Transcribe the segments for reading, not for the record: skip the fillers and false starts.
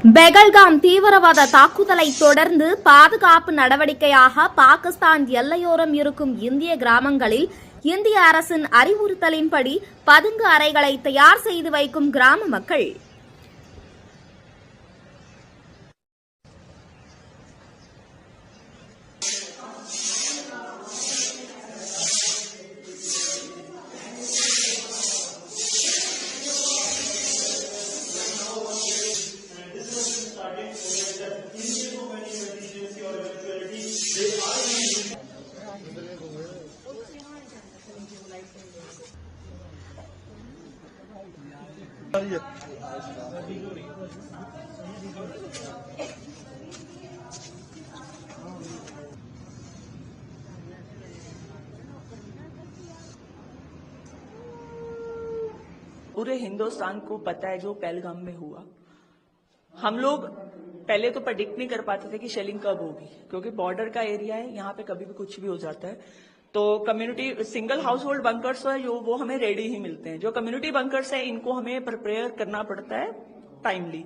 பெகல்காம் தீவிரவாத தாக்குதலை தொடர்ந்து பாதுகாப்பு நடவடிக்கையாக பாகிஸ்தான் எல்லையோரம் இருக்கும் இந்திய கிராமங்களில் இந்திய அரசின் அறிவுறுத்தலின்படி பதுங்கு அறைகளை தயார் செய்து வைக்கும் கிராம மக்கள் पूरे हिंदुस्तान को पता है जो पहलगाम में हुआ। हम लोग पहले तो प्रेडिक्ट नहीं कर पाते थे कि शेलिंग कब होगी, क्योंकि बॉर्डर का एरिया है, यहाँ पे कभी भी कुछ भी हो जाता है। तो community single house hold bunkers है जो वो हमें रेडी ही मिलते हैं। जो कम्युनिटी बंकर्स है इनको हमें प्रिपेयर करना पड़ता है टाइमली।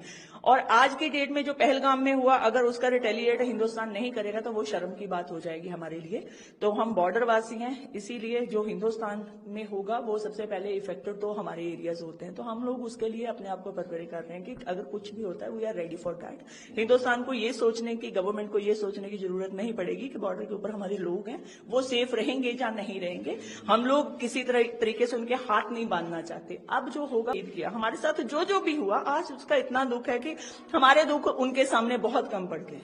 और आज की डेट में जो पहलगाम में हुआ, अगर उसका रिटेलिएट हिंदुस्तान नहीं करेगा तो वो शर्म की बात हो जाएगी हमारे लिए। तो हम बॉर्डरवासी हैं, इसीलिए जो हिंदुस्तान में होगा वो सबसे पहले इफेक्टेड तो हमारे एरियाज होते हैं। तो हम लोग उसके लिए अपने आप को प्रिपेयर कर रहे हैं कि अगर कुछ भी होता है we are ready for that. Hindustan को ये सोचने की, गवर्नमेंट को ये सोचने की जरूरत नहीं पड़ेगी कि बॉर्डर के ऊपर हमारे लोग हैं, वो सेफ रहेंगे या नहीं रहेंगे। हम लोग किसी तरीके से उनके हाथ नहीं बांधना चाहते। अब जो होगा किया हमारे साथ जो भी हुआ, आज उसका इतना दुख है कि हमारे दुख उनके सामने बहुत कम पड़ गए।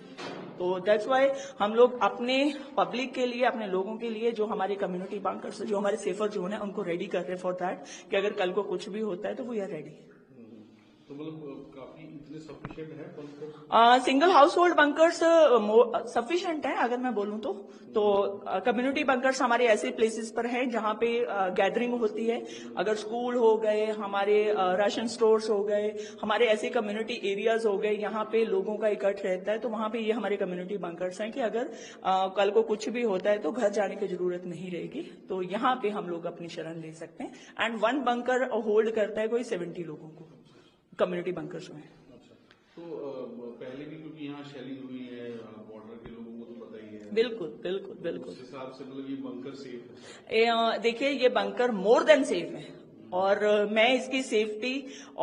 तो दैट्स वाई हम लोग अपने पब्लिक के लिए, अपने लोगों के लिए, जो हमारे कम्युनिटी बंकर्स, जो हमारे सेफर जोन है, उनको रेडी कर रहे हैं फॉर दैट कि अगर कल को कुछ भी होता है तो वी आर रेडी। तो मतलब काफी इतने सफिशिएंट है bunkers? Single house hold bunkers sufficient है अगर मैं बोलूं तो कम्युनिटी बंकर्स हमारे ऐसे प्लेसेस पर हैं जहां पे गैदरिंग होती है। अगर स्कूल हो गए, हमारे राशन स्टोर्स हो गए, हमारे ऐसे कम्युनिटी एरियाज हो गए, यहाँ पे लोगों का इकट्ठ रहता है, तो वहां पे ये हमारे कम्युनिटी बंकर्स हैं कि अगर कल को कुछ भी होता है तो घर जाने की जरूरत नहीं रहेगी। तो यहाँ पे हम लोग अपनी शरण ले सकते हैं। एंड वन बंकर होल्ड करता है कोई 70 लोगों को, कम्युनिटी बंकर्स में। अच्छा, तो पहले भी क्योंकि यहाँ शेलिंग हुई है, बॉर्डर के लोगों को तो पता ही है। बिल्कुल बिल्कुल बिल्कुल। उस हिसाब से मतलब ये बंकर सेफ है? देखिए, ये बंकर मोर देन सेफ है। और मैं इसकी सेफ्टी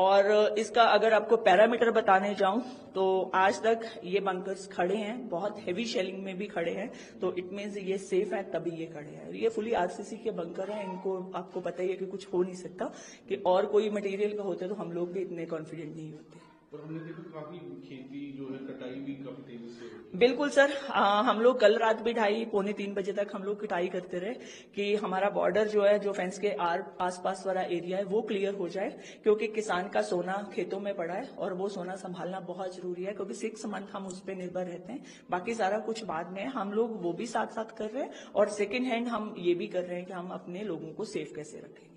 और इसका अगर आपको पैरामीटर बताने जाऊं तो आज तक ये बंकर्स खड़े हैं, बहुत हेवी शेलिंग में भी खड़े हैं, तो इट मीन्स ये सेफ है तभी ये खड़े हैं। ये फुली आरसीसी के बंकर हैं, इनको आपको पता ही है कि कुछ हो नहीं सकता। कि और कोई मटेरियल का होते तो हम लोग भी इतने कॉन्फिडेंट नहीं होते। और हमने देखा काफी खेती जो है, कटाई भी काफी तेजी से होती है। बिल्कुल सर, हम लोग कल रात भी 2:30-3 बजे तक हम लोग कटाई करते रहे कि हमारा बॉर्डर जो है, जो फेंस के आसपास वाला एरिया है वो क्लियर हो जाए, क्योंकि किसान का सोना खेतों में पड़ा है और वो सोना संभालना बहुत जरूरी है, क्योंकि 6 मंथ हम उस पर निर्भर रहते हैं। बाकी सारा कुछ बाद में हम लोग वो भी साथ साथ कर रहे हैं, और सेकेंड हैंड हम ये भी कर रहे हैं कि हम अपने लोगों को सेफ कैसे रखेंगे।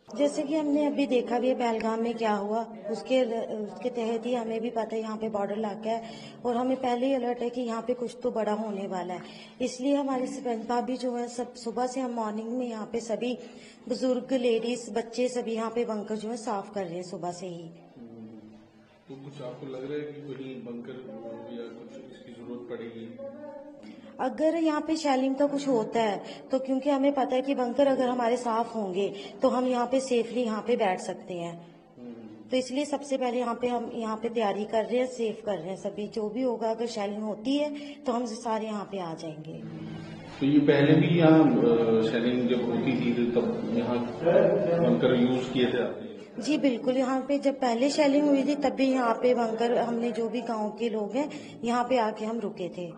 जैसे कि हमने अभी देखा भी है पहलगाम में क्या हुआ, उसके तहत ही हमें भी पता है यहाँ पे बॉर्डर इलाका है और हमें पहले ही अलर्ट है कि यहाँ पे कुछ तो बड़ा होने वाला है। इसलिए हमारे सरपंच भाभी जो है, सब सुबह से हम मॉर्निंग में यहाँ पे सभी बुजुर्ग, लेडीज, बच्चे सभी यहाँ पे बंकर जो है साफ कर रहे हैं सुबह से ही। तो कुछ आपको लग रहा है कि कहीं बंकर या कुछ इसकी जरूरत पड़ेगी? अगर यहाँ पे शेलिंग का कुछ होता है तो क्योंकि हमें पता है कि बंकर अगर हमारे साफ होंगे तो हम यहाँ पे सेफली यहाँ पे बैठ सकते हैं। तो इसलिए सबसे पहले हम यहाँ पे तैयारी कर रहे हैं, सेफ कर रहे हैं सभी। जो भी होगा, अगर शेलिंग होती है तो हम सारे यहाँ पे आ जाएंगे। तो ये पहले भी यहाँ शेलिंग जब होती थी तब यहाँ बंकर यूज किए थे आपने? जी बिल्कुल, यहाँ पे जब पहले शेलिंग हुई थी तब भी यहाँ पे बंकर, हमने जो भी गांव के लोग हैं यहाँ पे आके हम रुके थे।